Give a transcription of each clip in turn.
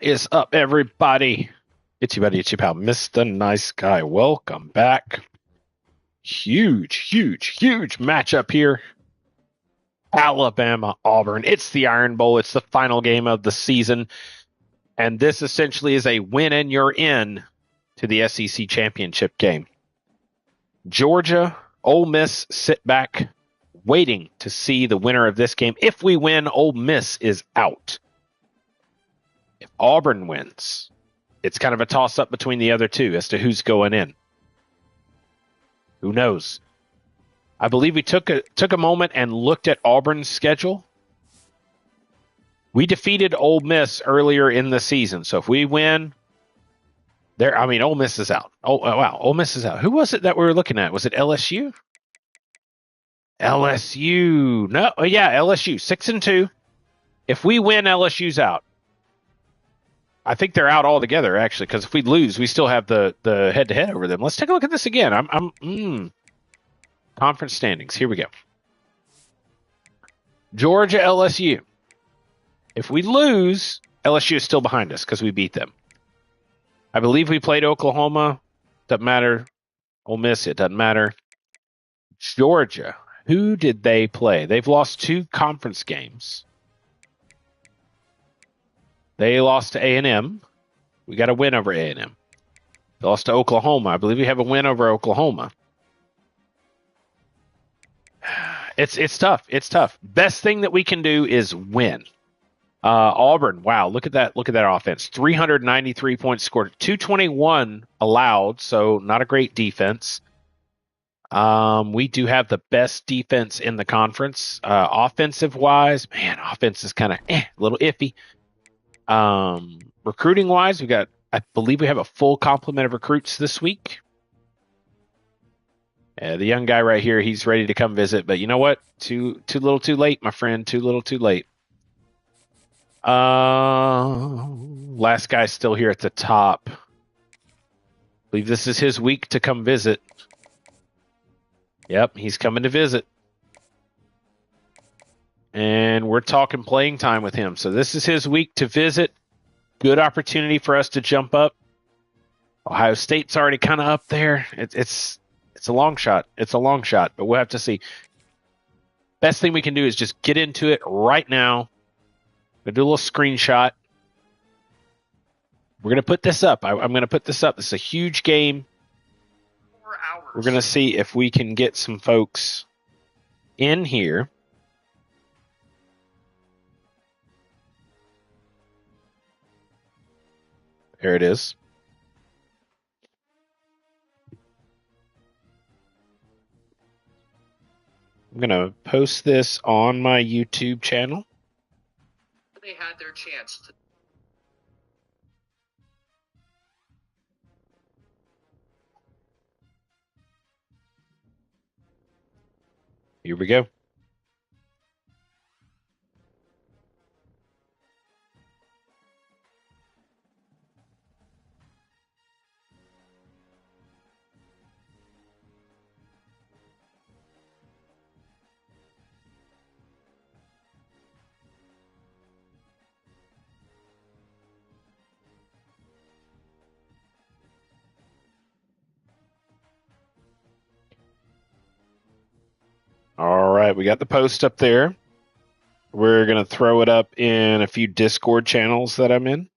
Is up, everybody? It's your buddy, it's your pal, Mr. Nice Guy. Welcome back. Huge matchup here. Alabama, Auburn. It's the Iron Bowl. It's the final game of the season. And this essentially is a win and you're in to the SEC championship game. Georgia, Ole Miss sit back, waiting to see the winner of this game. If we win, Ole Miss is out. If Auburn wins, it's kind of a toss-up between the other two as to who's going in. Who knows? I believe we took a moment and looked at Auburn's schedule. We defeated Ole Miss earlier in the season, so if we win, Ole Miss is out. Oh wow, Ole Miss is out. Who was it that we were looking at? Was it LSU? LSU. No, yeah, LSU 6-2. If we win, LSU's out. I think they're out altogether, actually, because if we lose, we still have the head-to-head over them. Let's take a look at this again. Conference standings. Here we go. Georgia, LSU. If we lose, LSU is still behind us because we beat them. I believe we played Oklahoma. Doesn't matter. Ole Miss, it doesn't matter. Georgia. Who did they play? They've lost 2 conference games. They lost to A&M. We got a win over A&M. They lost to Oklahoma. I believe we have a win over Oklahoma. It's tough. It's tough. Best thing that we can do is win. Auburn, wow, look at that offense. 393 points scored, 221 allowed, so not a great defense. We do have the best defense in the conference. Offensive-wise, man, offense is kind of a little iffy. Recruiting-wise, I believe we have a full complement of recruits this week. The young guy right here, he's ready to come visit, but you know what? Too little too late, my friend. Too little too late. Last guy still here at the top. I believe this is his week to come visit. Yep, he's coming to visit. And we're talking playing time with him. So this is his week to visit. Good opportunity for us to jump up. Ohio State's already kind of up there. It's a long shot. It's a long shot, but we'll have to see. Best thing we can do is just get into it right now. I'm going to do a little screenshot. We're going to put this up. I'm going to put this up. This is a huge game. 4 hours. We're going to see if we can get some folks in here. There it is. I'm going to post this on my YouTube channel. They had their chance to. Here we go. All right, we got the post up there. We're going to throw it up in a few Discord channels that I'm in.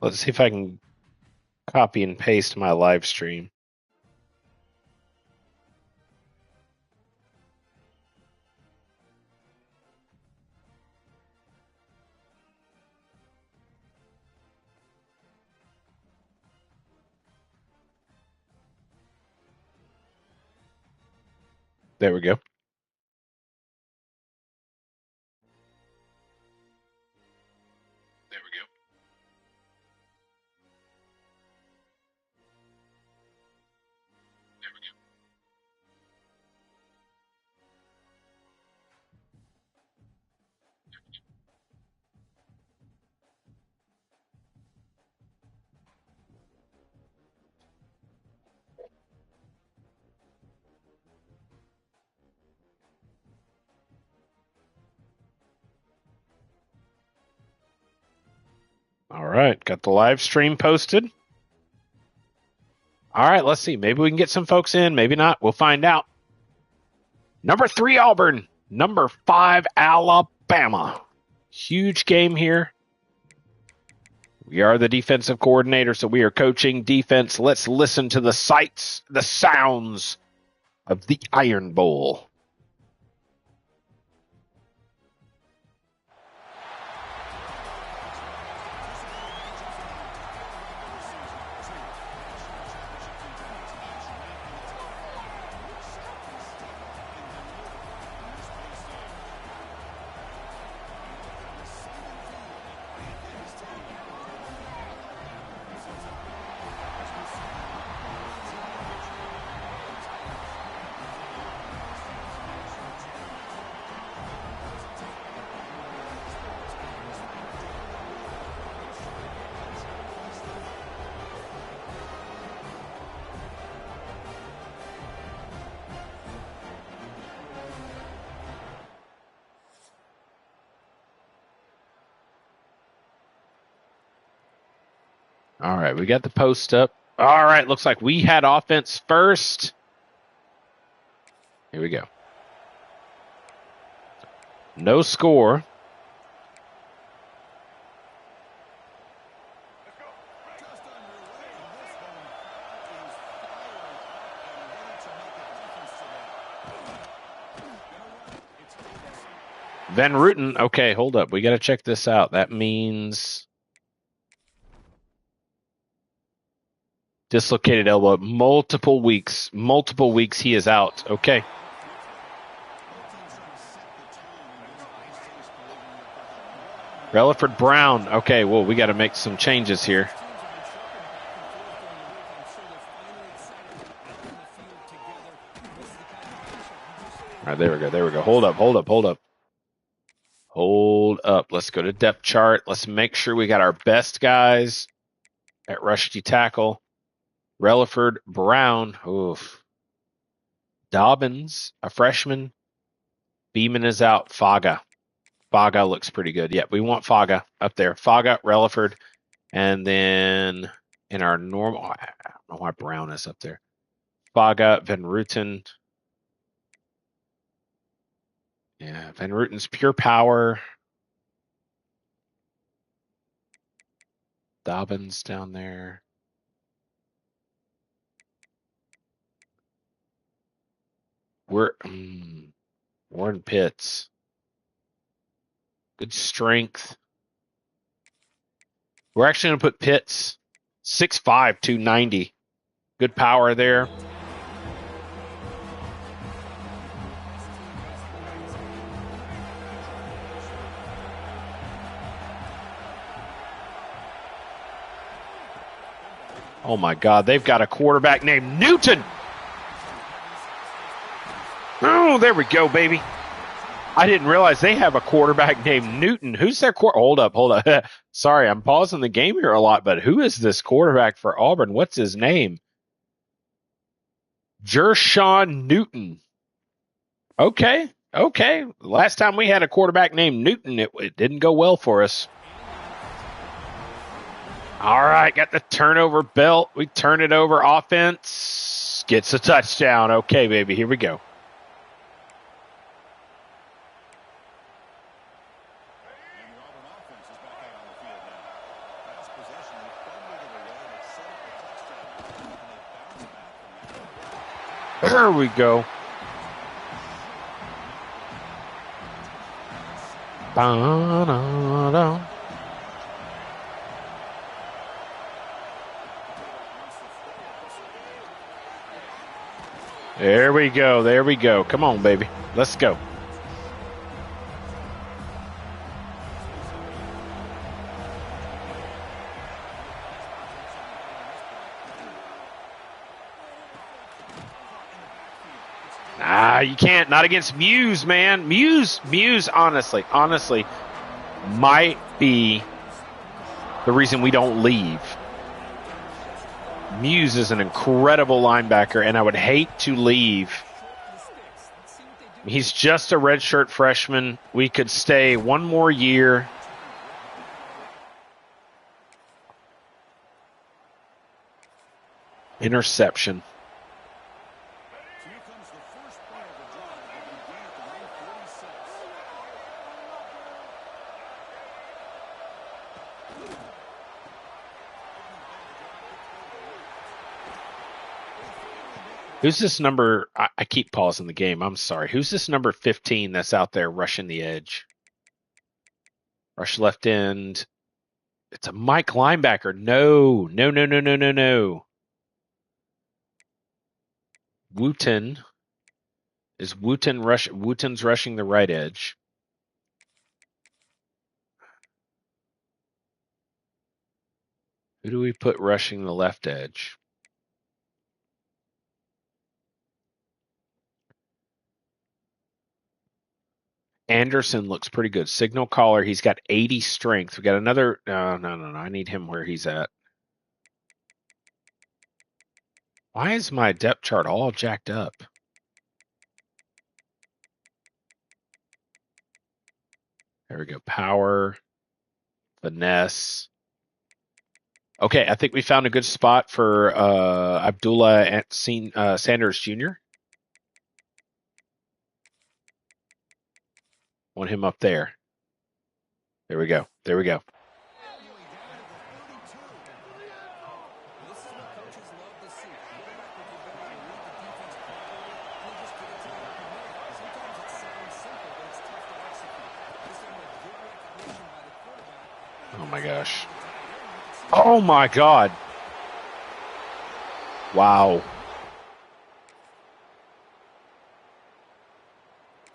Let's see if I can copy and paste my live stream. There we go. All right, got the live stream posted. All right, let's see. Maybe we can get some folks in. Maybe not. We'll find out. Number 3, Auburn. Number 5, Alabama. Huge game here. We are the defensive coordinator, so we are coaching defense. Let's listen to the sights, the sounds of the Iron Bowl. All right, we got the post up. All right, looks like we had offense first. Here we go. No score. Van Ruten. Okay, hold up. We got to check this out. That means dislocated elbow. Multiple weeks he is out. Okay. Relaford Brown. Okay, well, we got to make some changes here. All right, there we go. Hold up. Let's go to depth chart. Let's make sure we got our best guys at rush D tackle. Relaford Brown. Oof. Dobbins, a freshman. Beeman is out. Faga looks pretty good. Yeah, we want Faga up there. Faga, Relaford, and then in our normal, I don't know why Brown is up there. Faga, Van Ruten. Yeah, Van Ruten's pure power. Dobbins down there. Warren Pitts. Good strength. We're actually going to put Pitts 6'5", 290. Good power there. Oh, my God. They've got a quarterback named Newton. Oh, there we go, baby. I didn't realize they have a quarterback named Newton. Who's their Hold up. Sorry, I'm pausing the game here a lot, but who is this quarterback for Auburn? What's his name? Jershawn Newton. Okay. Last time we had a quarterback named Newton, it didn't go well for us. All right, got the turnover belt. We turn it over. Offense gets a touchdown. Okay, baby, here we go. There we go. Ba-da-da. There we go. There we go. Come on, baby. Let's go. You can't. Not against Muse, man. Muse, honestly, might be the reason we don't leave. Muse is an incredible linebacker, and I would hate to leave. He's just a redshirt freshman. We could stay one more year. Interception. Who's this number? I keep pausing the game. I'm sorry. Who's this number 15 that's out there rushing the edge? Rush left end. It's a Mike linebacker. No. Wooten. Is Wooten's rushing the right edge. Who do we put rushing the left edge? Anderson looks pretty good. Signal caller. He's got 80 strength. We got another. No. I need him where he's at. Why is my depth chart all jacked up? There we go. Power. Finesse. Okay, I think we found a good spot for Abdullah Sanders Jr. Want him up there. There we go. Oh my gosh. Oh my God. Wow.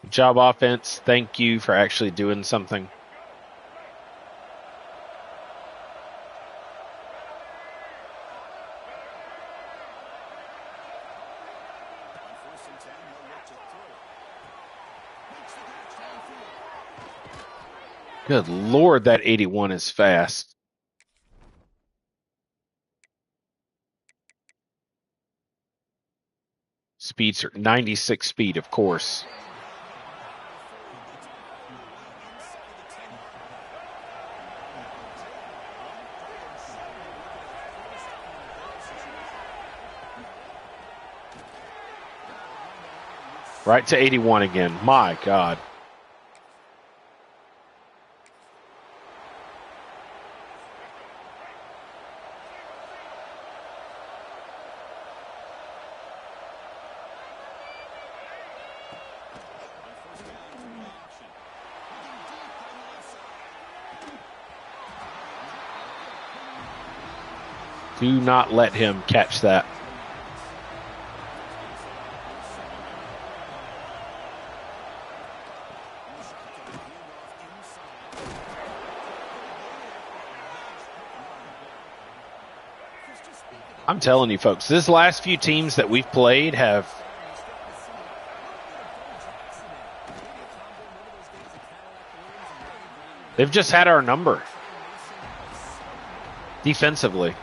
Good job, offense. Thank you for actually doing something. Good Lord, that 81 is fast. Speeds are 96 speed, of course. Right to 81 again. My God. Do not let him catch that. I'm telling you, folks, this last few teams that we've played they've just had our number defensively.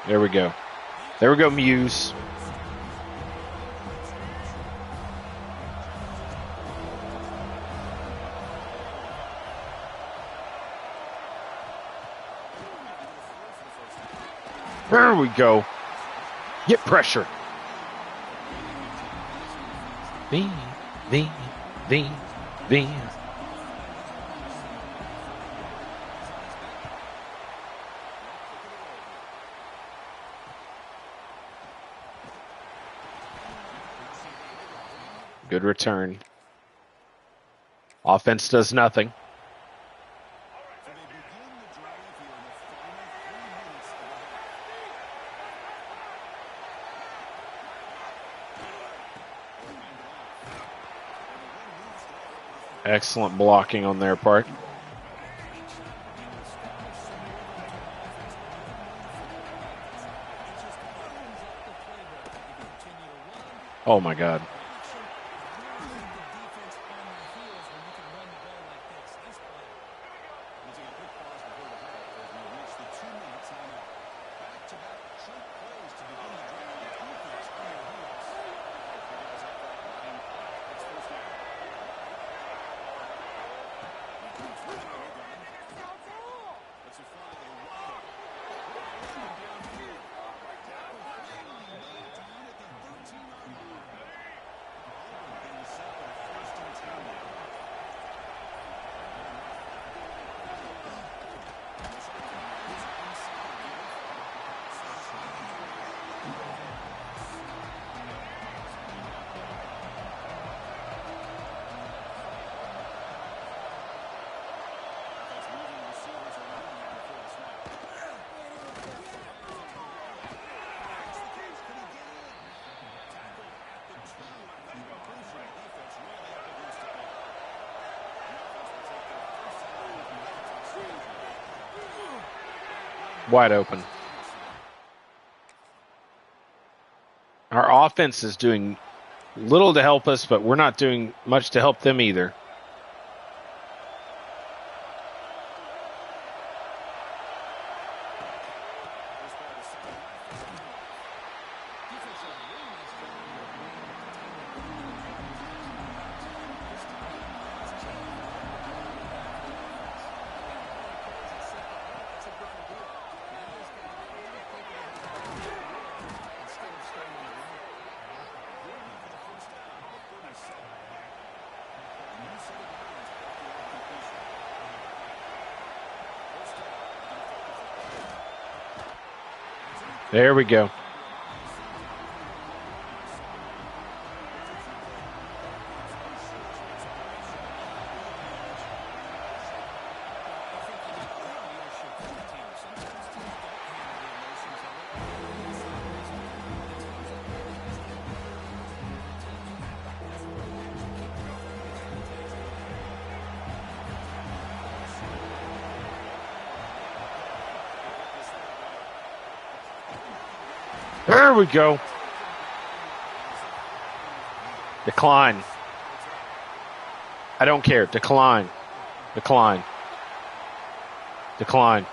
There we go. There we go, Muse. There we go. Get pressure. V. Good return. Offense does nothing. Excellent blocking on their part. Oh, my God. Wide open. Our offense is doing little to help us, but we're not doing much to help them either. There we go. There we go. Decline. I don't care. Decline. Decline. Decline.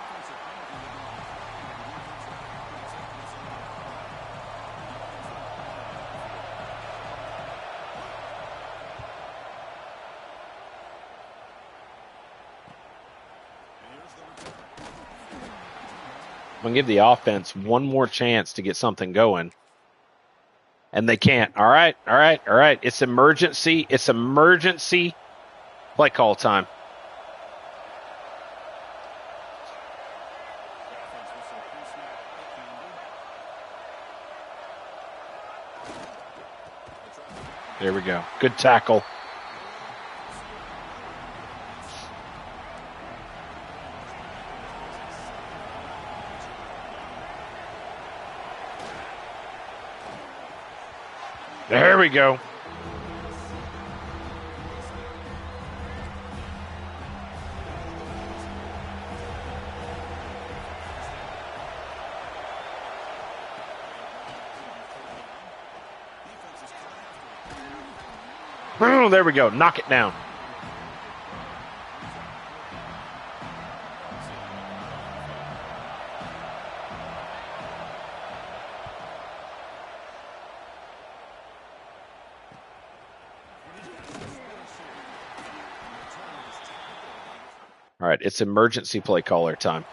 I'm going to give the offense one more chance to get something going. And they can't. All right. It's emergency. It's emergency play call time. There we go. Good tackle. There we go. Oh, there we go. Knock it down. All right, it's emergency play caller time.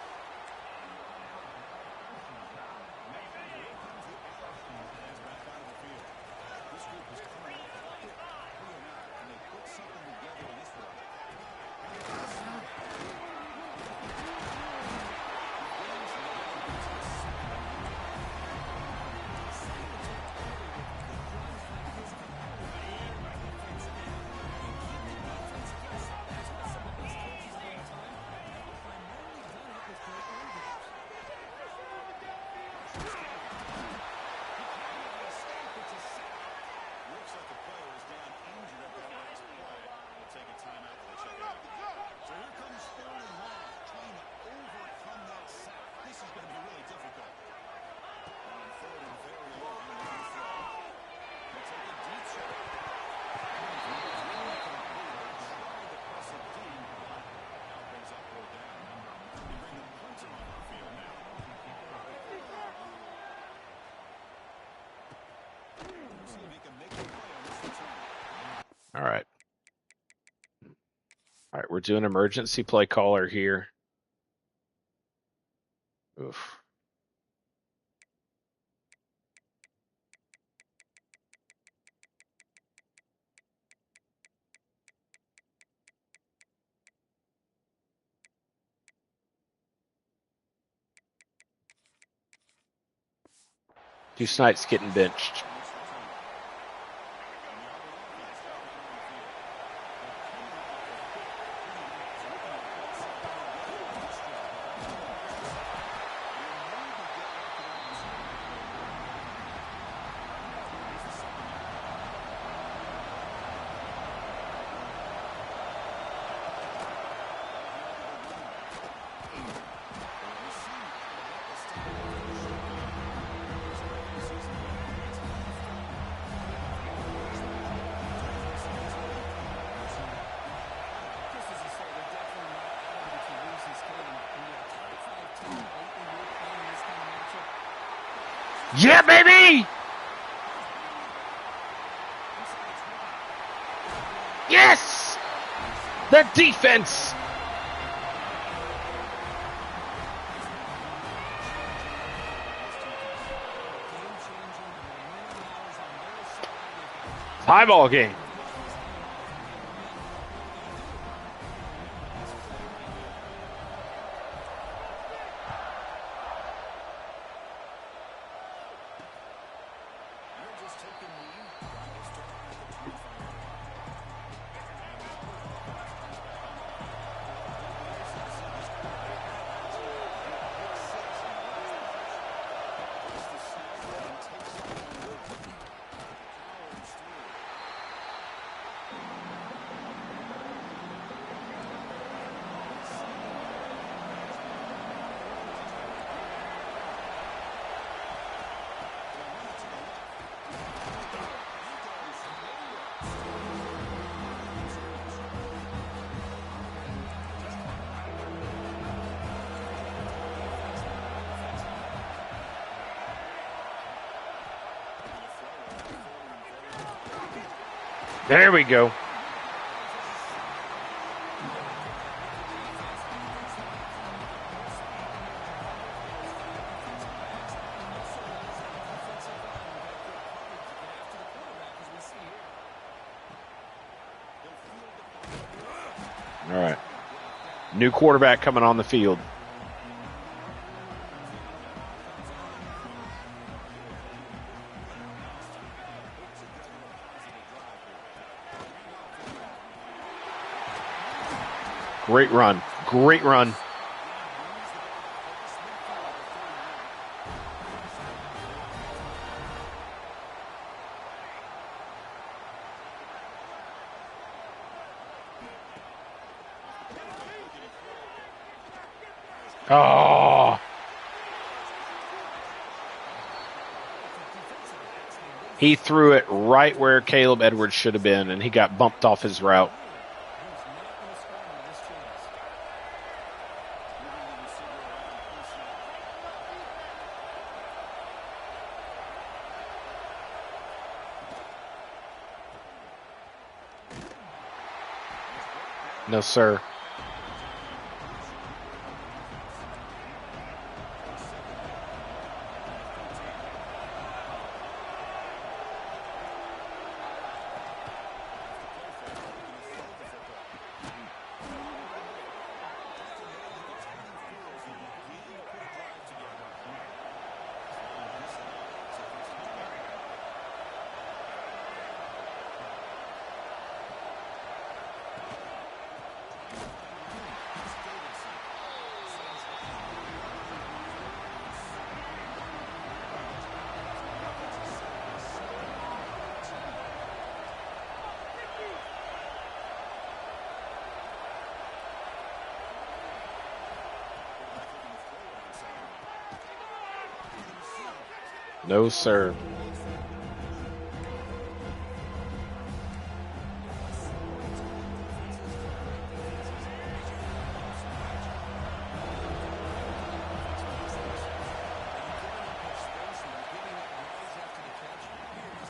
All right. All right, we're doing emergency play caller here. Oof. Deuce Knight's getting benched. Yeah, baby! Yes! The defense! High ball game. There we go. All right. New quarterback coming on the field. Great run. Great run. Oh. He threw it right where Caleb Edwards should have been, and he got bumped off his route. No, sir. No, sir.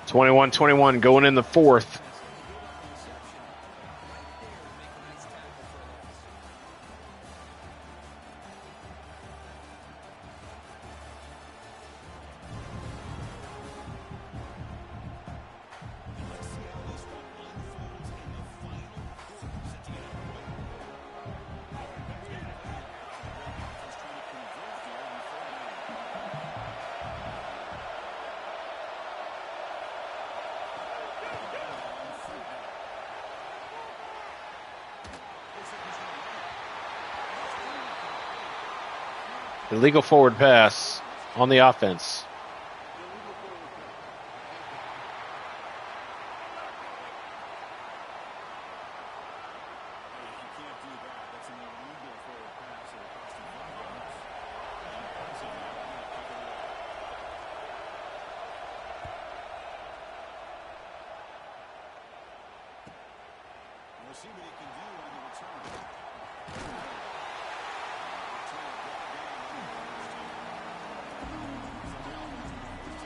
21-21 going in the fourth. Illegal forward pass on the offense.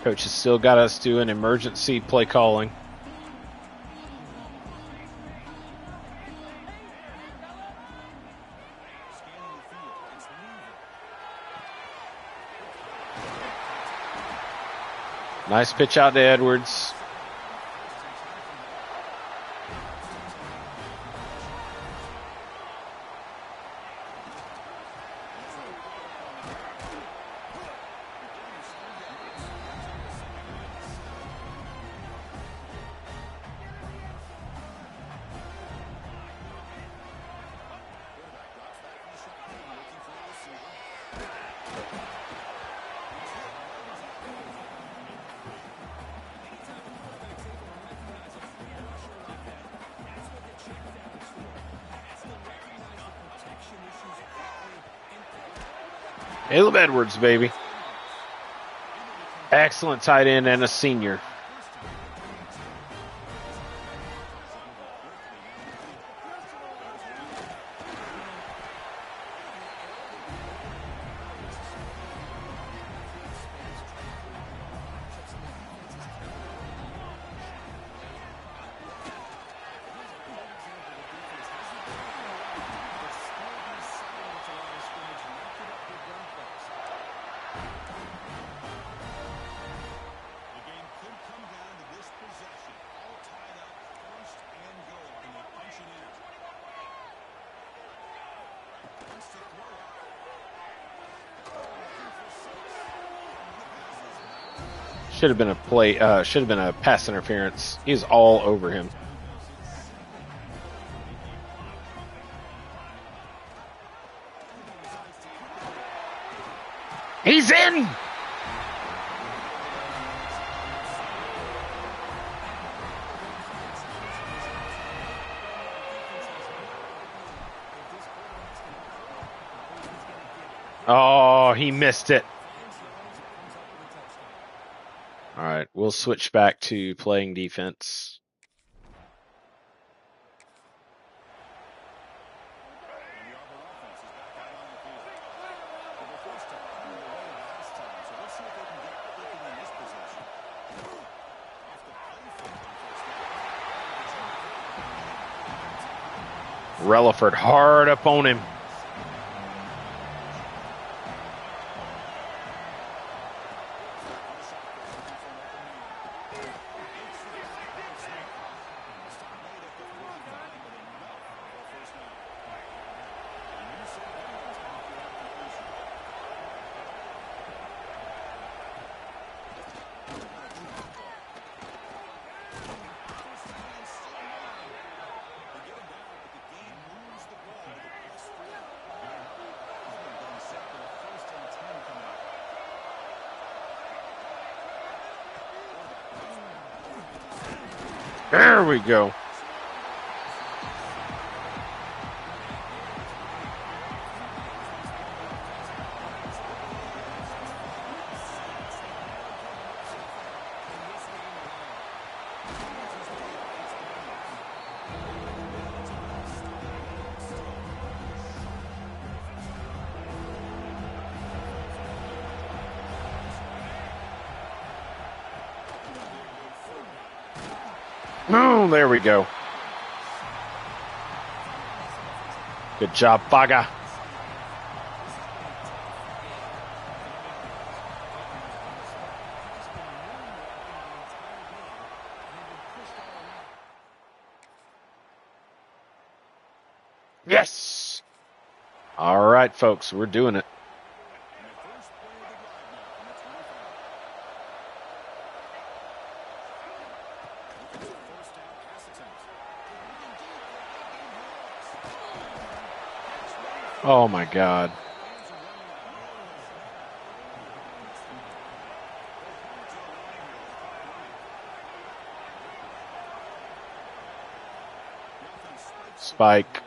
Coach has still got us doing emergency play calling. Nice pitch out to Edwards. Caleb Edwards, baby. Excellent tight end and a senior. Should have been a play. Should have been a pass interference. He's all over him. He's in. Oh, he missed it. All right, we'll switch back to playing defense. Relaford hard up on him. There we go. Oh, there we go. Good job, Baga. Yes! All right, folks, we're doing it. Oh, my God. Spike.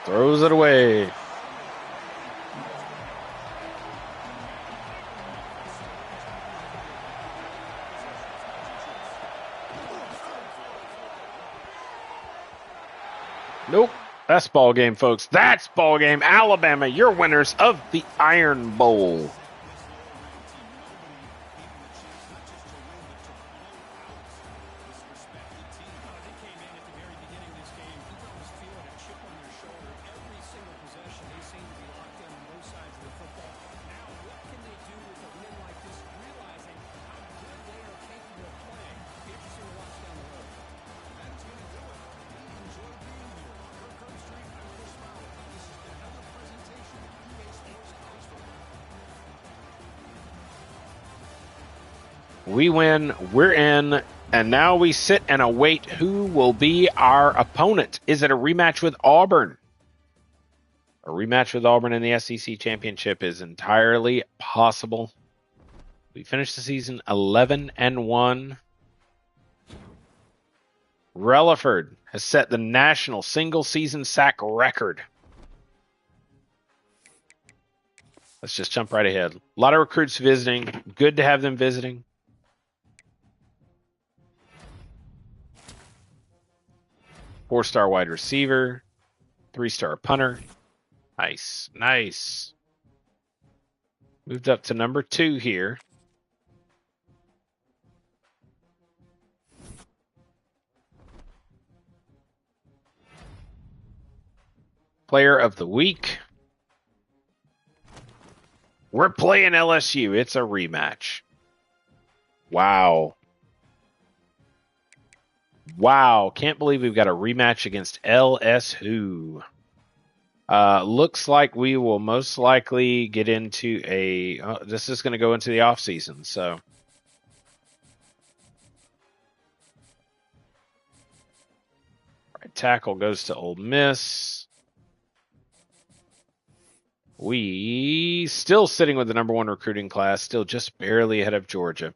Throws it away. Nope. That's ball game, folks. That's ball game. Alabama, you're winners of the Iron Bowl. We win, we're in, and now we sit and await who will be our opponent. Is it a rematch with Auburn? A rematch with Auburn in the SEC championship is entirely possible. We finished the season 11-1. Relaford has set the national single-season sack record. Let's just jump right ahead. A lot of recruits visiting. Good to have them visiting. Four-star wide receiver. Three-star punter. Nice. Nice. Moved up to number 2 here. Player of the week. We're playing LSU. It's a rematch. Wow. Wow. Can't believe we've got a rematch against LSU. Looks like we will most likely get into a... this is going to go into the offseason, so... Right tackle goes to Ole Miss. We still sitting with the number 1 recruiting class, still just barely ahead of Georgia.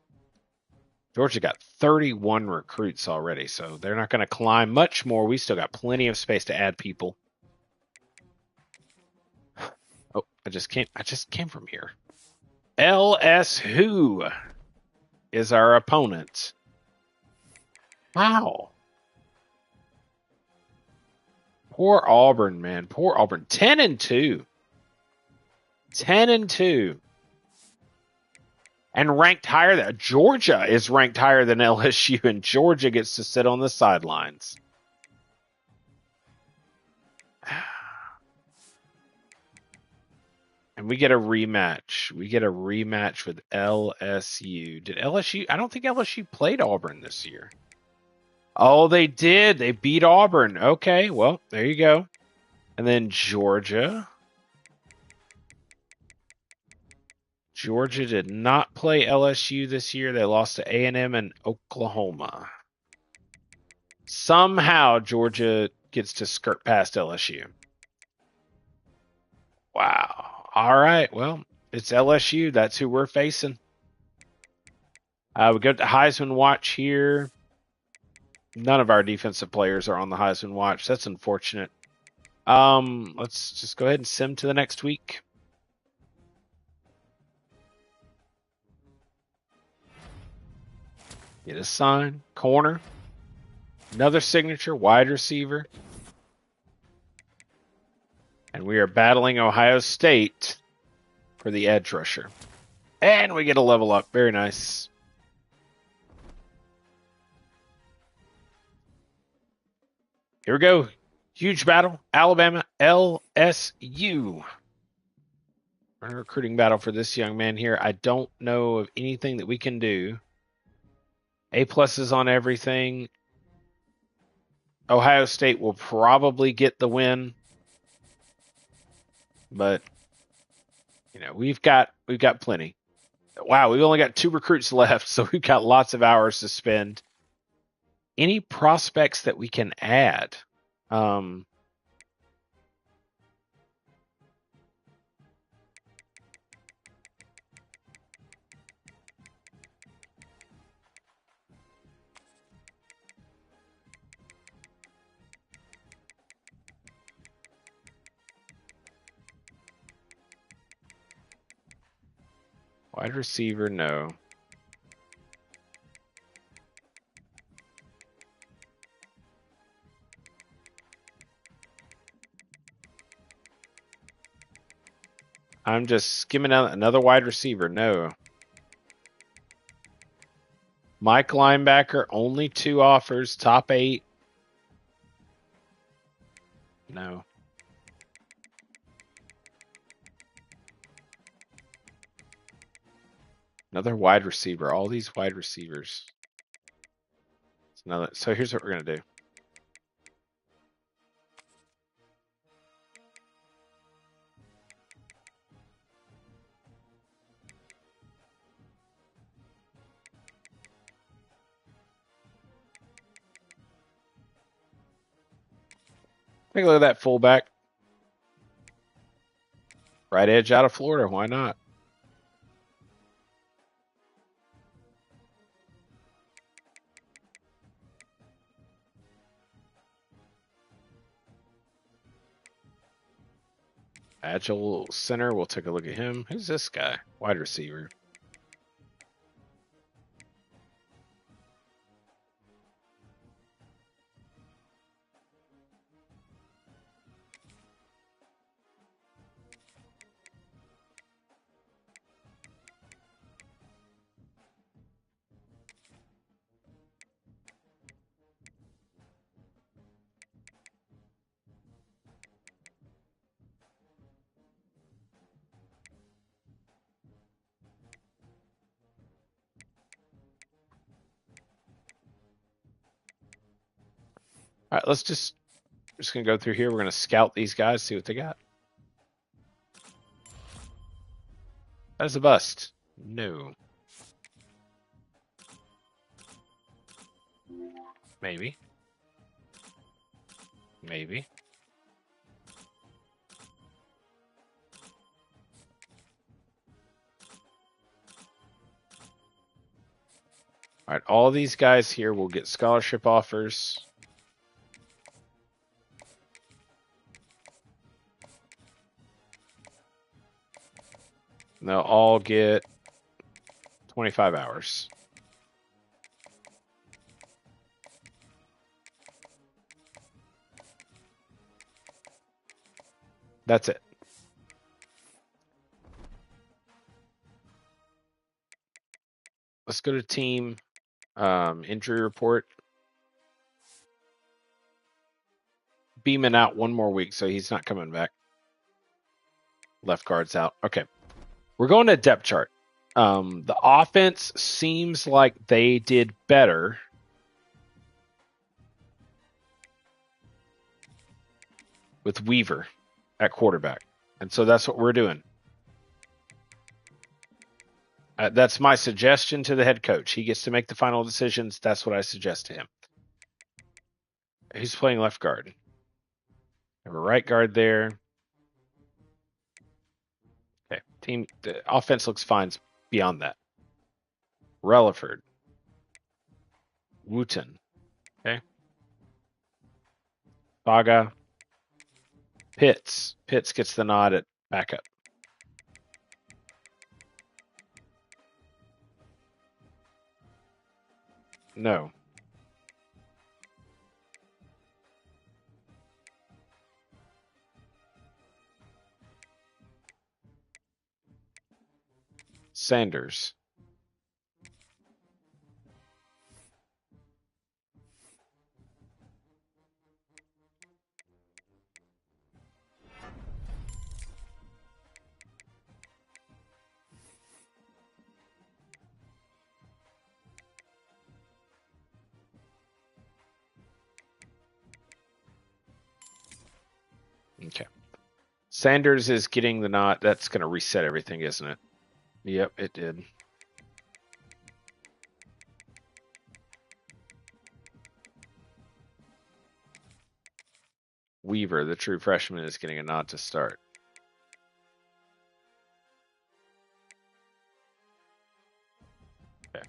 Georgia got 31 recruits already, so they're not going to climb much more. We still got plenty of space to add people. Oh, I just came from here. LSU is our opponent. Wow. Poor Auburn, man. Poor Auburn. 10-2. 10-2. And ranked higher than Georgia is ranked higher than LSU, and Georgia gets to sit on the sidelines. And we get a rematch. We get a rematch with LSU. Did LSU? I don't think LSU played Auburn this year. Oh, they did. They beat Auburn. Okay, well, there you go. And then Georgia. Georgia did not play LSU this year. They lost to A&M and Oklahoma. Somehow Georgia gets to skirt past LSU. Wow. All right. Well, it's LSU. That's who we're facing. We go to Heisman watch here. None of our defensive players are on the Heisman watch. That's unfortunate. Let's just go ahead and sim to the next week. Get a sign, corner, another signature, wide receiver. And we are battling Ohio State for the edge rusher. And we get a level up. Very nice. Here we go. Huge battle. Alabama, LSU. A recruiting battle for this young man here. I don't know of anything that we can do. A+ is on everything. Ohio State will probably get the win. But we've got plenty. Wow, we've only got 2 recruits left, so we've got lots of hours to spend. Any prospects that we can add? Wide receiver, no. I'm just skimming out another wide receiver, no. Mike linebacker, only 2 offers, top 8. No. Another wide receiver. All these wide receivers. So here's what we're going to do. Take a look at that fullback. Right edge out of Florida. Why not? Agile center. We'll take a look at him. Who's this guy? Wide receiver. All right, let's just going to go through here. We're going to scout these guys, see what they got. That is a bust. No. Maybe. Maybe. All right, all these guys here will get scholarship offers. And they'll all get 25 hours. That's it. Let's go to team injury report. Beeman out 1 more week, so he's not coming back. Left guard's out. Okay. We're going to depth chart. The offense seems like they did better with Weaver at quarterback. And so that's what we're doing. That's my suggestion to the head coach. He gets to make the final decisions. That's what I suggest to him. He's playing left guard. Have a right guard there. Okay. The offense looks fine beyond that. Relaford. Wooten. Okay. Baga. Pitts. Pitts gets the nod at backup. No. Sanders. Okay. Sanders is getting the nod. That's going to reset everything, isn't it? Yep, it did. Weaver, the true freshman, is getting a nod to start. Okay.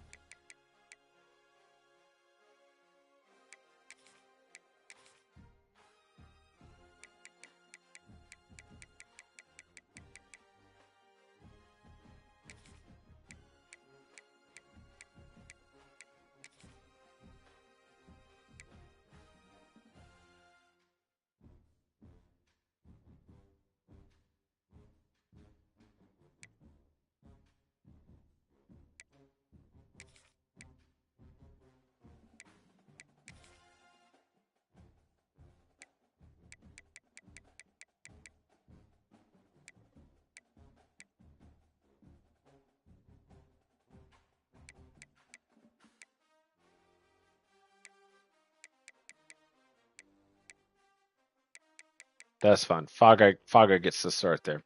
That's fine. Faga gets the start there.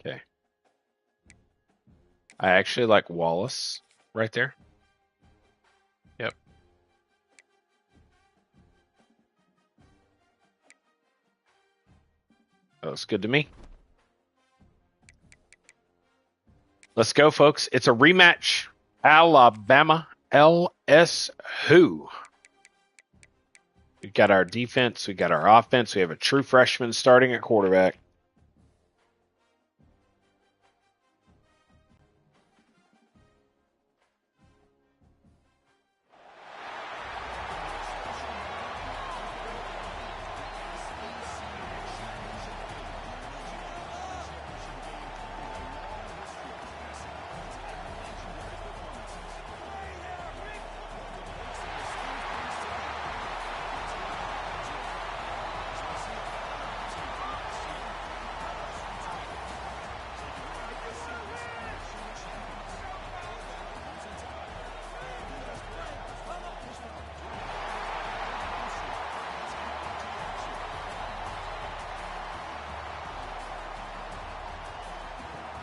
Okay. I actually like Wallace right there. Yep. That looks good to me. Let's go, folks. It's a rematch. Alabama LSU. We've got our defense. We've got our offense. We have a true freshman starting at quarterback.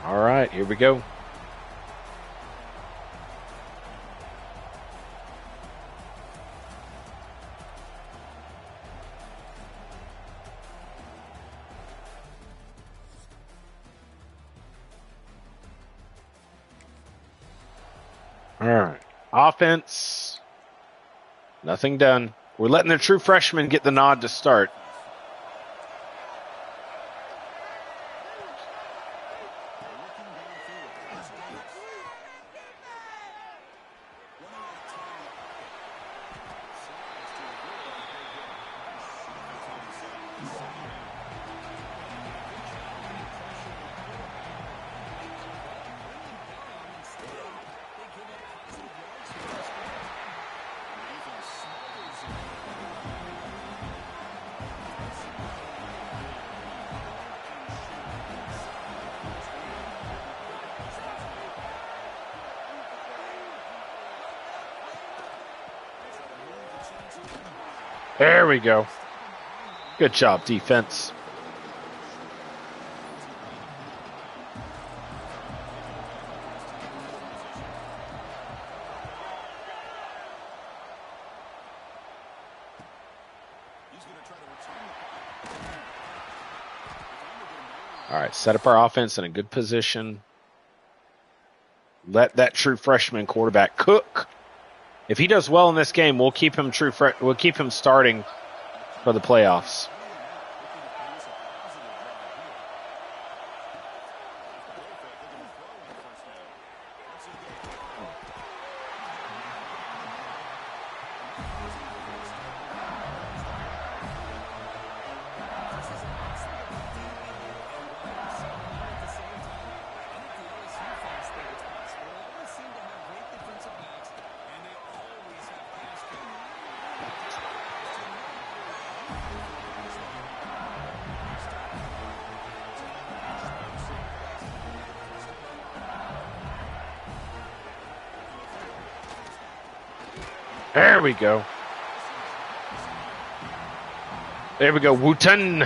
All right, here we go. All right. Offense. Nothing done. We're letting the true freshman get the nod to start. There we go. Good job, defense. All right, set up our offense in a good position. Let that true freshman quarterback cook. If he does well in this game, we'll keep him we'll keep him starting for the playoffs. There we go. There we go, Wooten.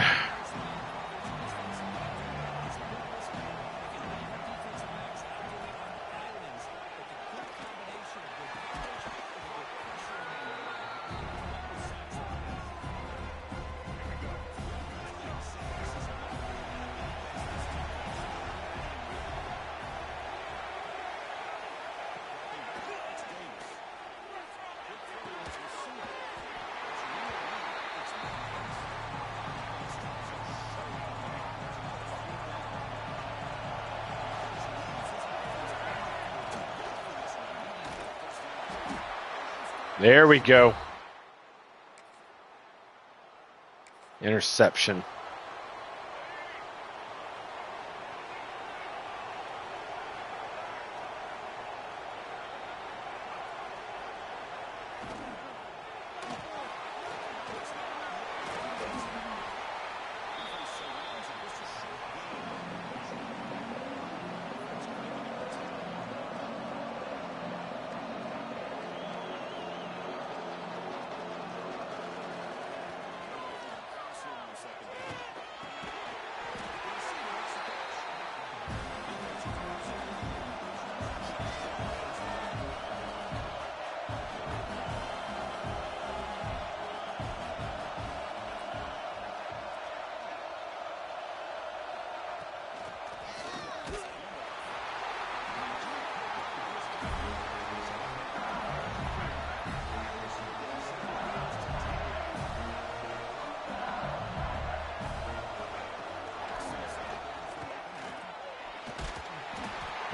There we go. Interception.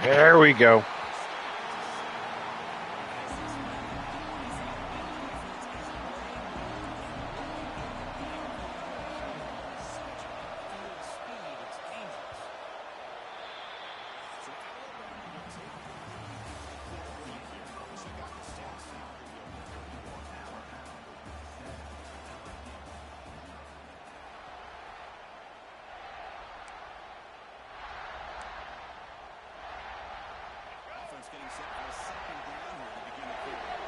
There we go. Getting set for a second down here to begin the quarter.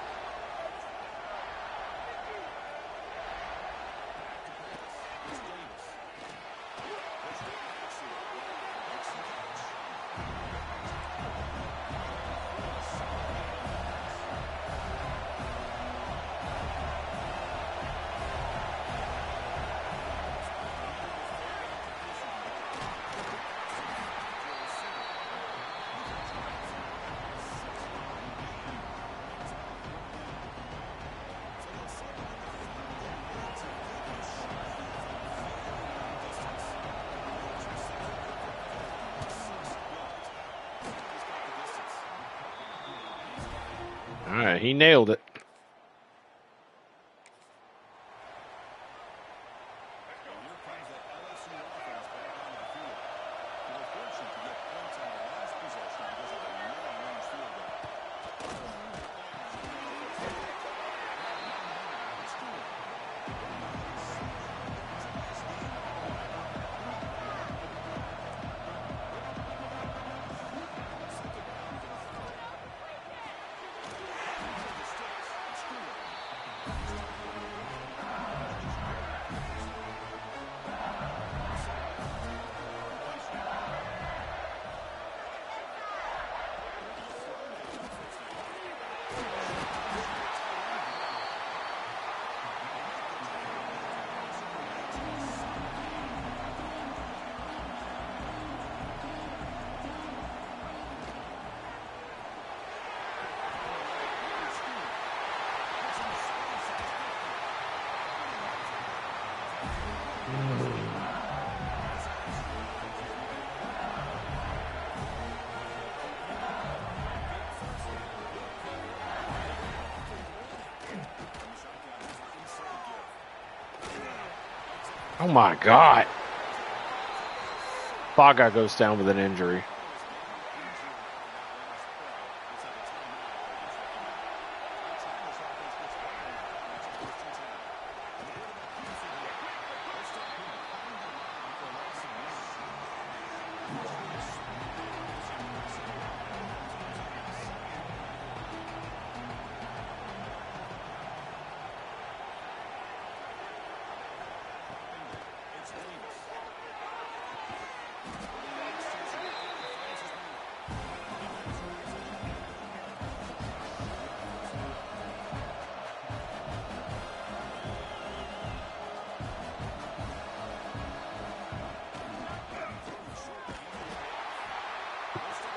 All right, he nailed it. Oh my God. Faga goes down with an injury.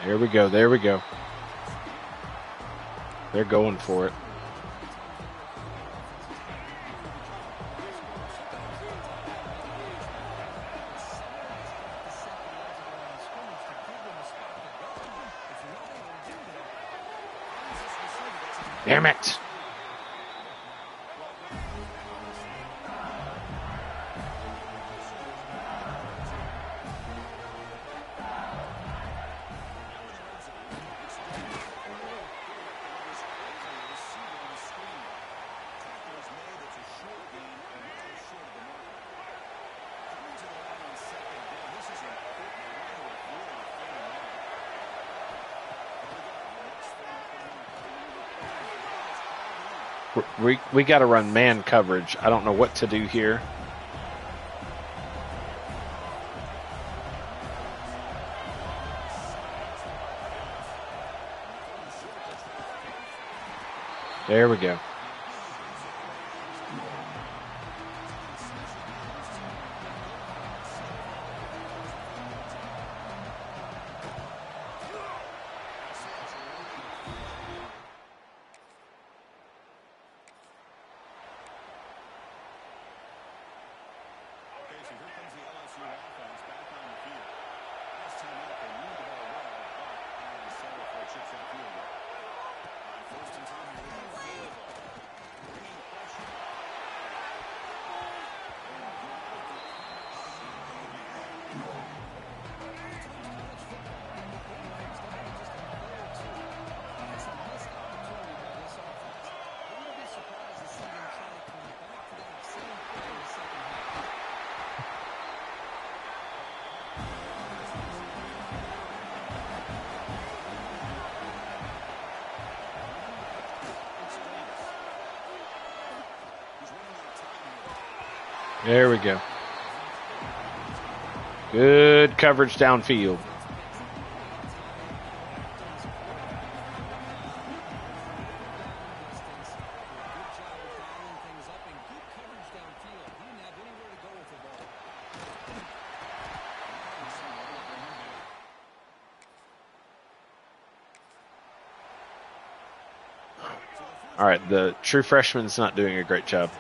There we go. There we go. They're going for it. Damn it. We got to run man coverage. I don't know what to do here. There we go. There we go. Good coverage downfield. All right, the true freshman's not doing a great job.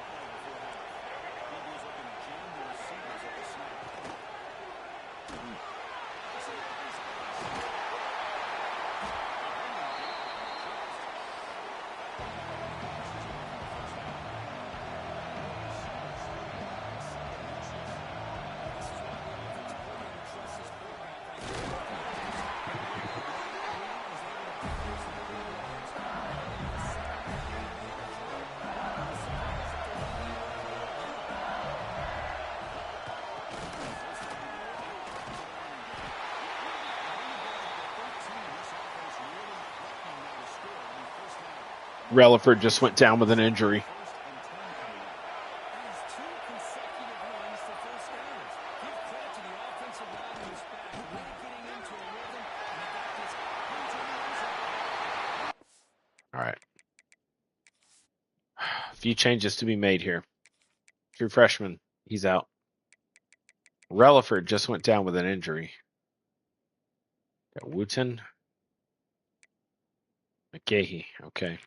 Relaford just went down with an injury. All right. A few changes to be made here. True freshman, he's out. Relaford just went down with an injury. Got Wooten. McGahee, okay.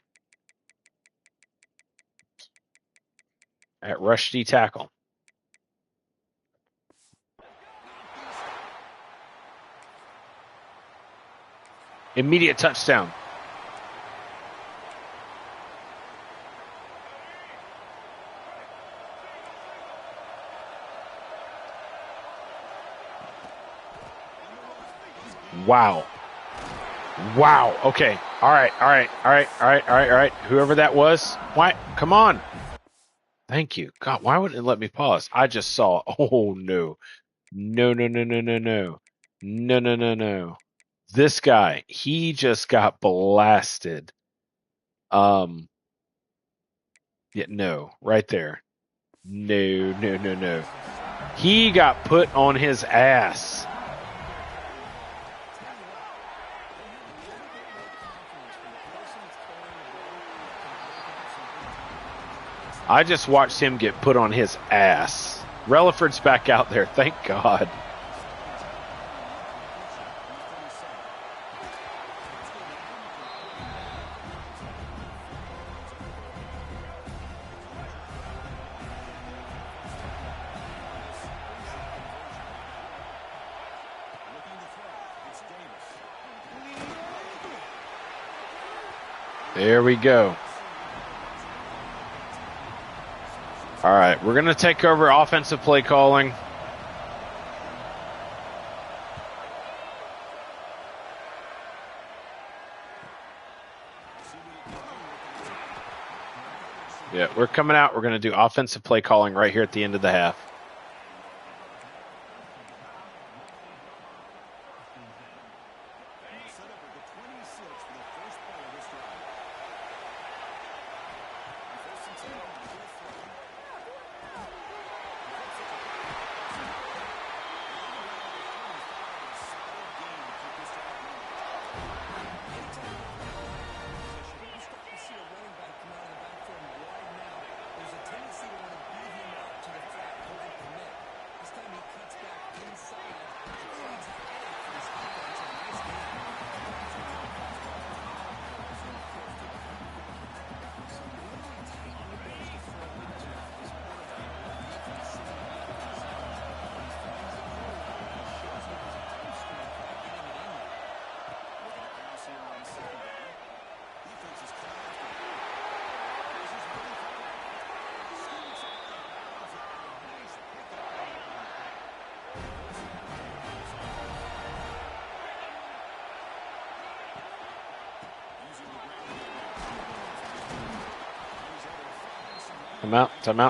At rush D tackle. Immediate touchdown. Wow. Wow. Okay. All right. Whoever that was, why? Come on. Thank you. God, why wouldn't it let me pause? I just saw. Oh no. No. No. This guy, he just got blasted. Yeah, no, right there. No. He got put on his ass. I just watched him get put on his ass. Relaford's back out there, thank God. There we go. All right, we're going to take over offensive play calling. Yeah, we're coming out. We're going to do offensive play calling right here at the end of the half.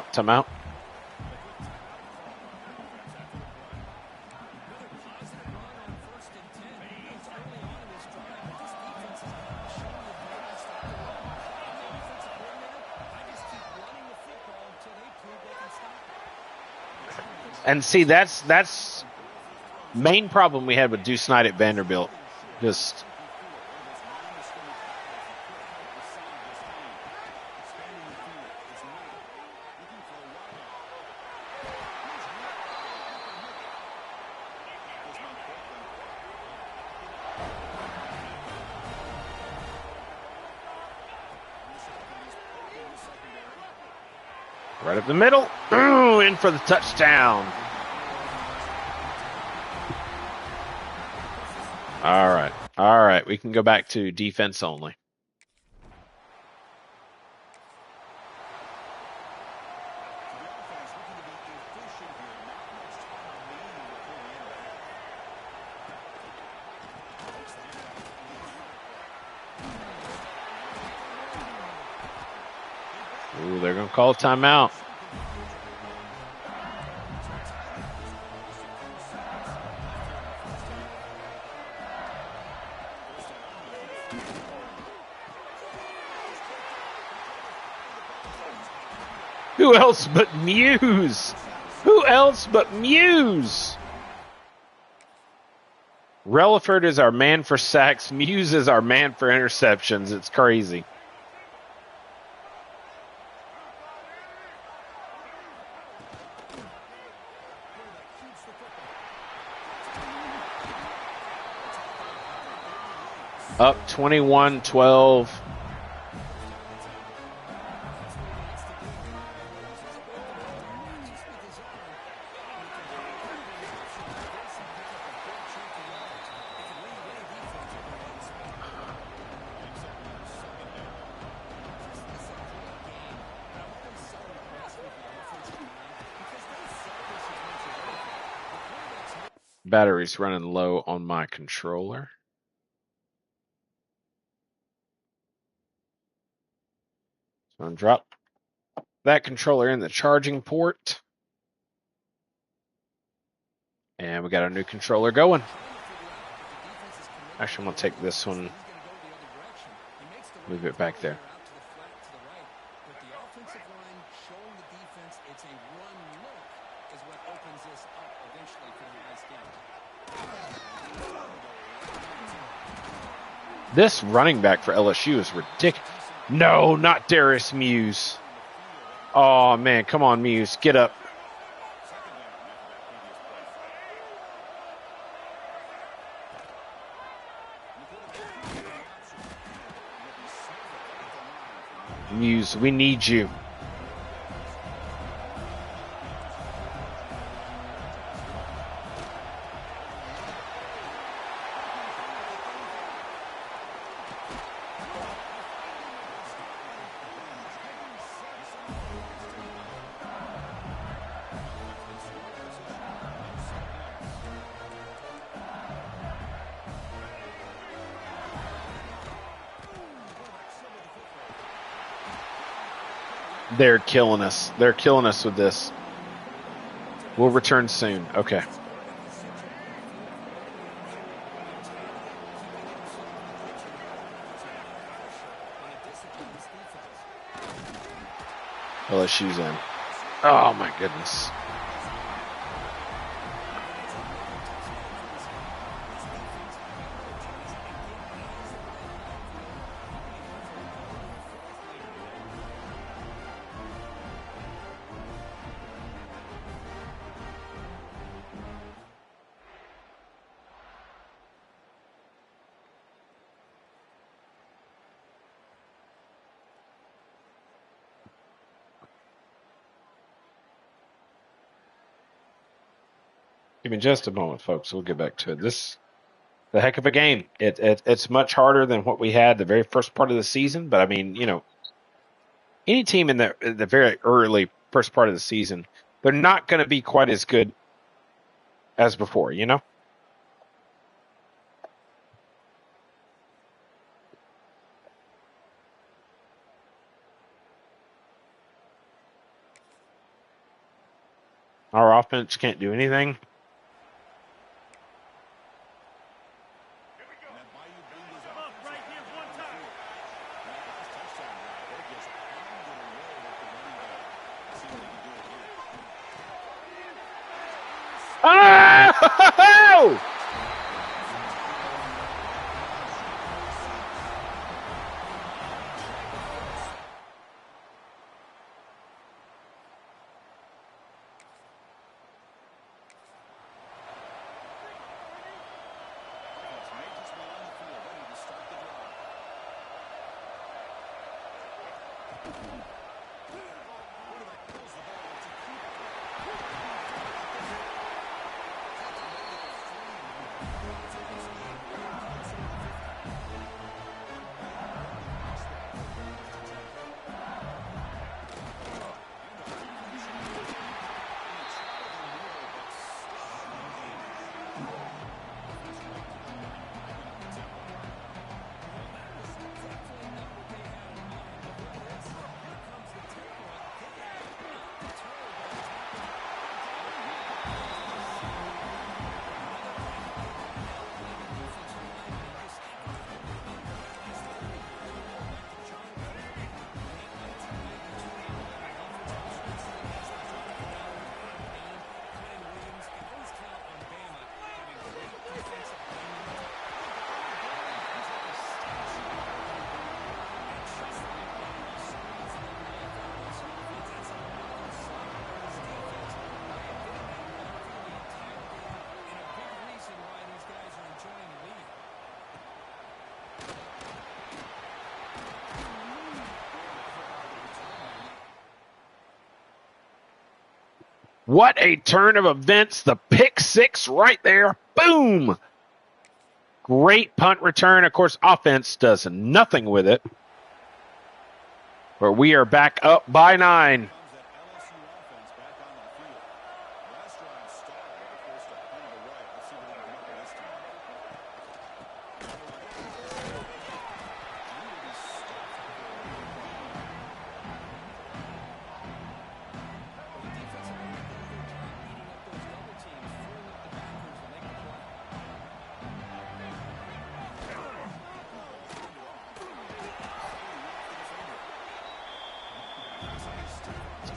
Time out. And see, that's main problem we had with Deuce Knight at Vanderbilt. Just right up the middle. Ooh, in for the touchdown. All right. We can go back to defense only. Ooh, they're going to call a timeout. Who else but Muse? Relaford is our man for sacks. Muse is our man for interceptions. It's crazy. Up 21-12. Battery's running low on my controller. So I'm drop that controller in the charging port. And we got our new controller going. Actually, I'm going to take this one, move it back there. This running back for LSU is ridiculous. No, not Darius Muse. Oh, man. Come on, Muse. Get up. Muse, we need you. They're killing us. They're killing us with this. We'll return soon. Okay. LSU's in. Oh, my goodness. Give me just a moment, folks. We'll get back to it. This the heck of a game. It's much harder than what we had the very first part of the season. But I mean, you know, any team in the very early first part of the season, they're not going to be quite as good as before. You know. Our offense can't do anything. Oh! What a turn of events. The pick six right there. Boom. Great punt return. Of course, offense does nothing with it. But we are back up by 9.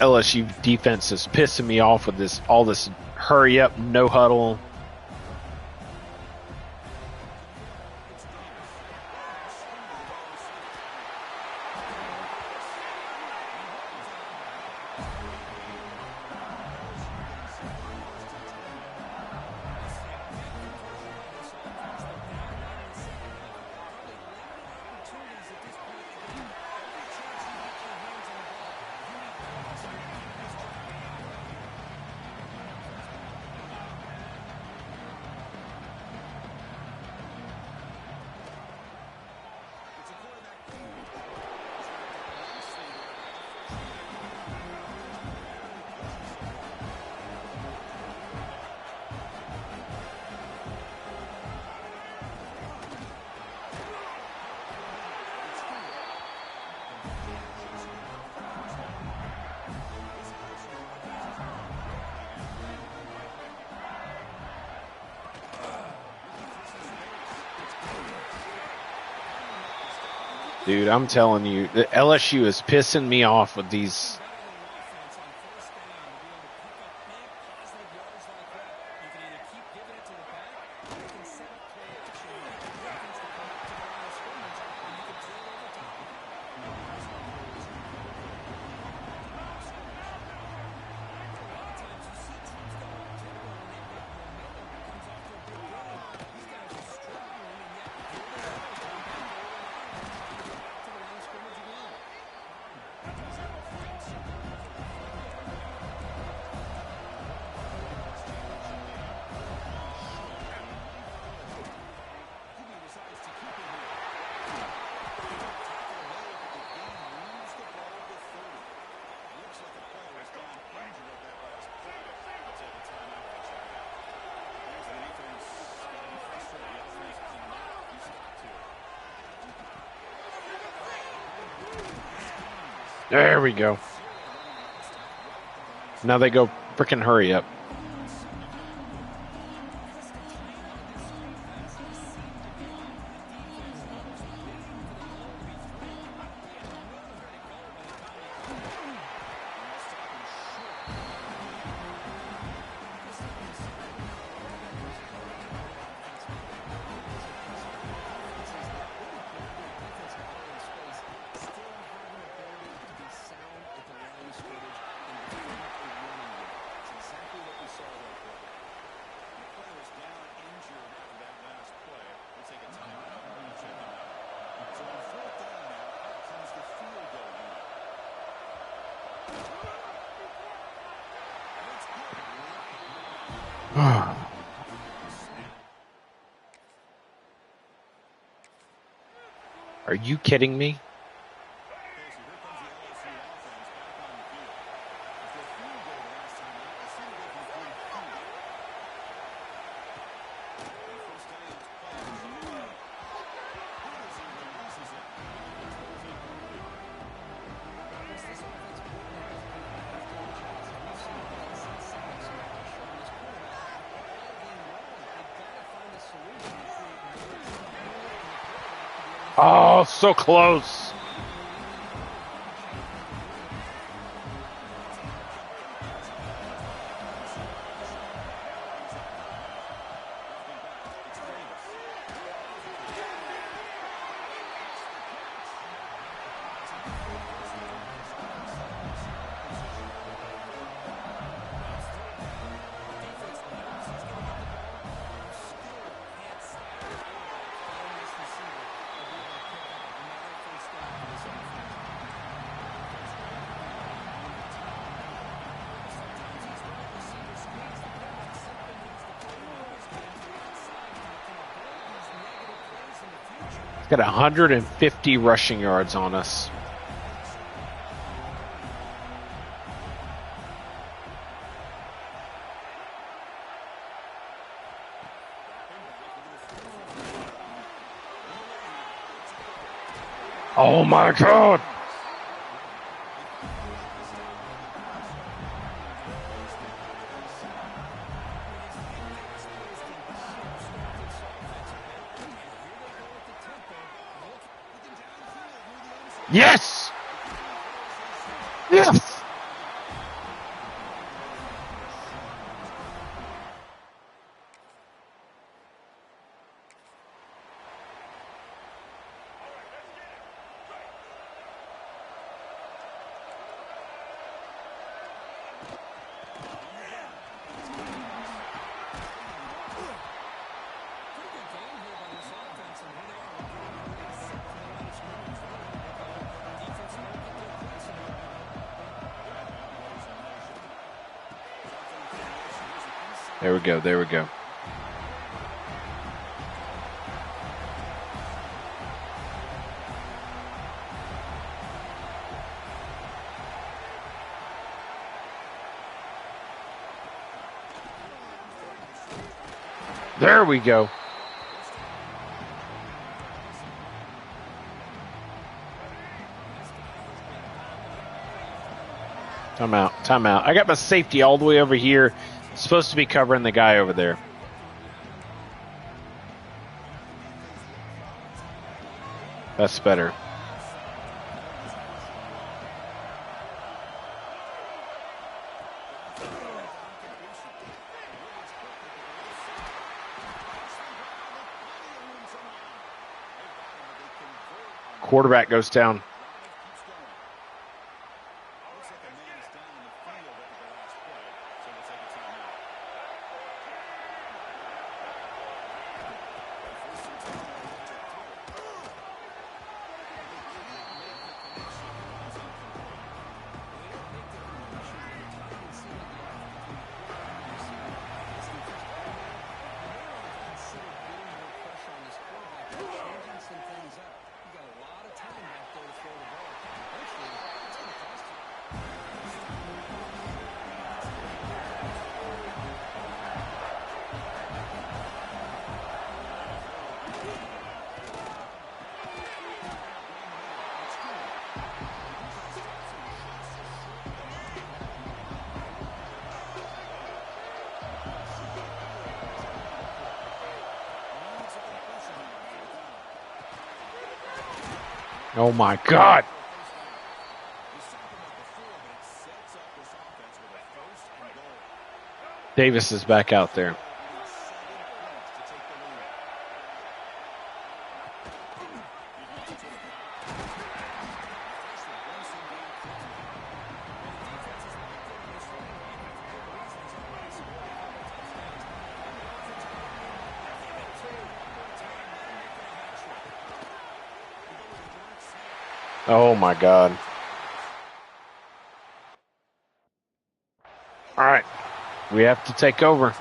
LSU defense is pissing me off with all this hurry up, no huddle. Dude, I'm telling you, the LSU is pissing me off with these. There we go. Now they go freaking hurry up. Are you kidding me? Oh, so close. Got 150 rushing yards on us. Oh my God. Yes. Yes. There we go. There we go. There we go. Time out. Time out. I got my safety all the way over here. Supposed to be covering the guy over there. That's better. Quarterback goes down. Oh my God. Davis is back out there. Oh my God. All right. We have to take over.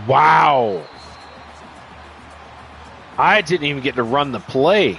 Wow. I didn't even get to run the play.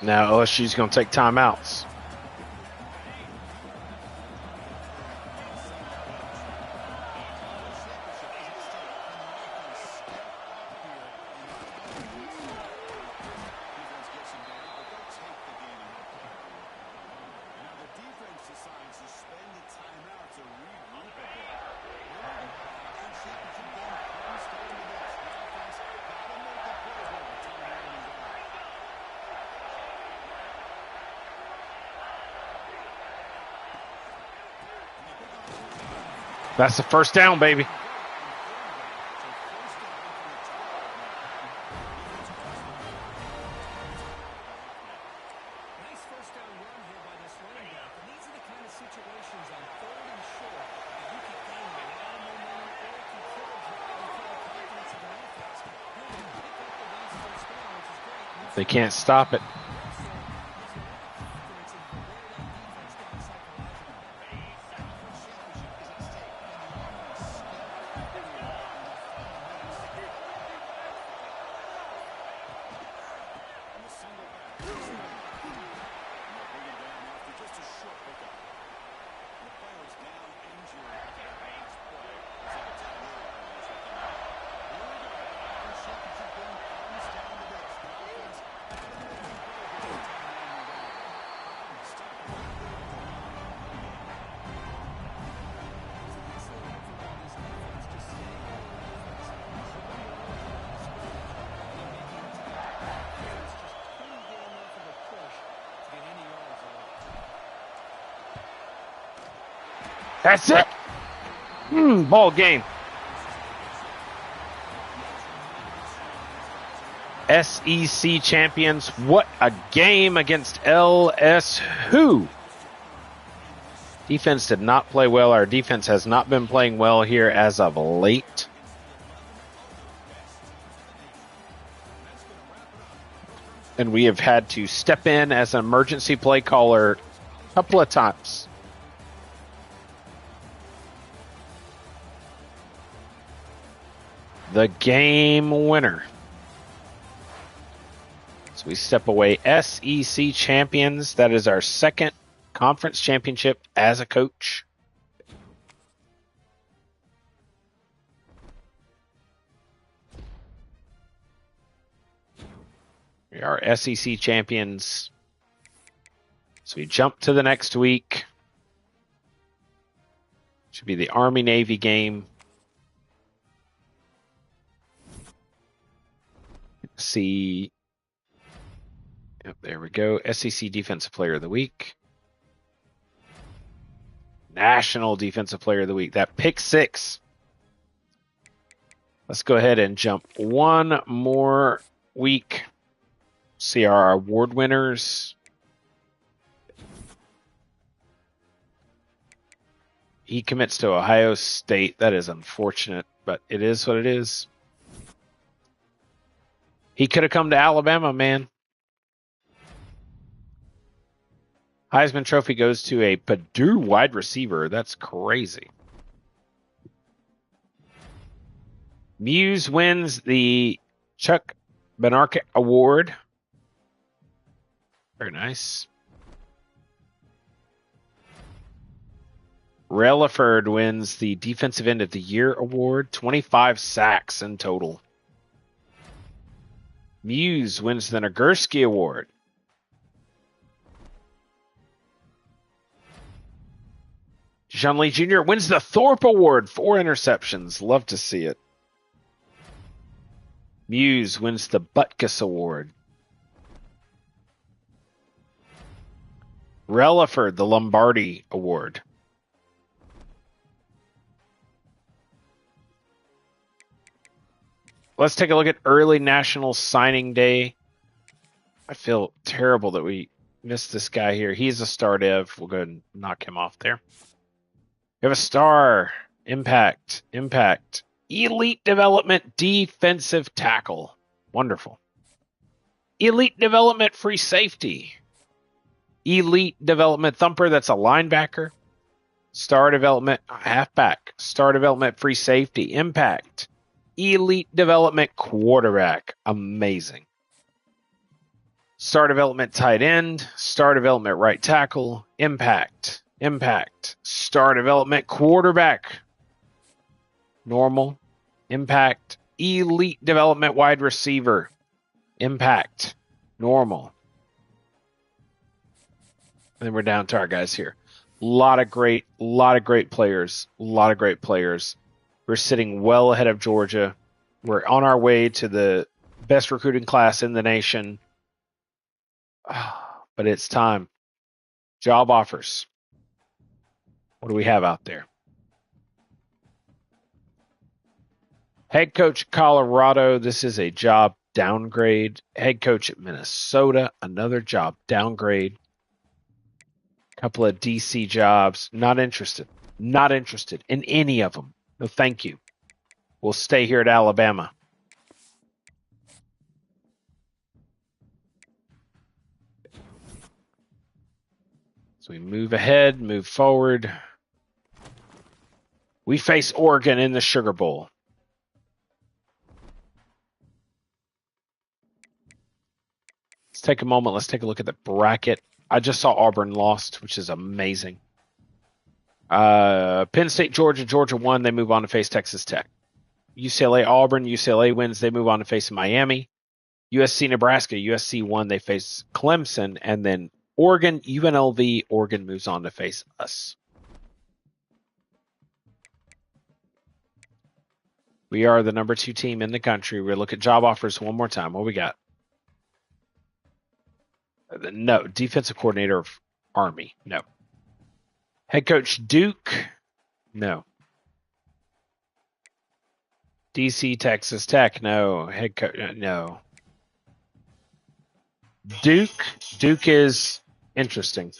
Now LSU's going to take timeouts. That's the first down, baby. Nice first down run here by this running back. And these are the kind of situations on third and short that you can gain a lot of momentum or control drive and kill the confidence of an offense. You can pick up the last first down, which is great. They can't stop it. That's it. Ball game. SEC champions. What a game against LSU. Defense did not play well. Our defense has not been playing well here as of late. And we have had to step in as an emergency play caller a couple of times. The game winner. So we step away SEC champions. That is our second conference championship as a coach. We are SEC champions. So we jump to the next week. Should be the Army-Navy game. See. Yep, there we go. SEC Defensive Player of the Week. National Defensive Player of the Week. That pick six. Let's go ahead and jump one more week. See our award winners. He commits to Ohio State. That is unfortunate, but it is what it is. He could have come to Alabama, man. Heisman Trophy goes to a Purdue wide receiver. That's crazy. Muse wins the Chuck Benark Award. Very nice. Relaford wins the Defensive End of the Year Award. 25 sacks in total. Muse wins the Nagurski Award. Deshaun Lee Jr. wins the Thorpe Award. 4 interceptions. Love to see it. Muse wins the Butkus Award. Relaford the Lombardi Award. Let's take a look at early National Signing Day. I feel terrible that we missed this guy here. He's a star dev. We'll go ahead and knock him off there. We have a star. Impact. Elite Development Defensive Tackle. Wonderful. Elite Development Free Safety. Elite Development Thumper. That's a linebacker. Star Development Halfback. Star Development Free Safety. Impact. Elite Development Quarterback. Amazing. Star development tight end, star development right tackle, impact, star development quarterback, normal, impact, elite development wide receiver, impact, normal. And then we're down to our guys here. A lot of great players. We're sitting well ahead of Georgia. We're on our way to the best recruiting class in the nation. But it's time. Job offers. What do we have out there? Head coach at Colorado. This is a job downgrade. Head coach at Minnesota. Another job downgrade. Couple of DC jobs. Not interested in any of them. No, thank you. We'll stay here at Alabama. So we move ahead, move forward. We face Oregon in the Sugar Bowl. Let's take a moment. Let's take a look at the bracket. I just saw Auburn lost, which is amazing. Penn State, Georgia won. They move on to face Texas Tech. UCLA, Auburn. UCLA wins. They move on to face Miami. USC, Nebraska. USC won. They face Clemson. And then Oregon, UNLV. Oregon moves on to face us. We are the number 2 team in the country. We'll look at job offers one more time. What we got? No. Defensive coordinator of Army. No. Head coach Duke. No. DC, Texas Tech. No. Head coach. No. Duke is interesting.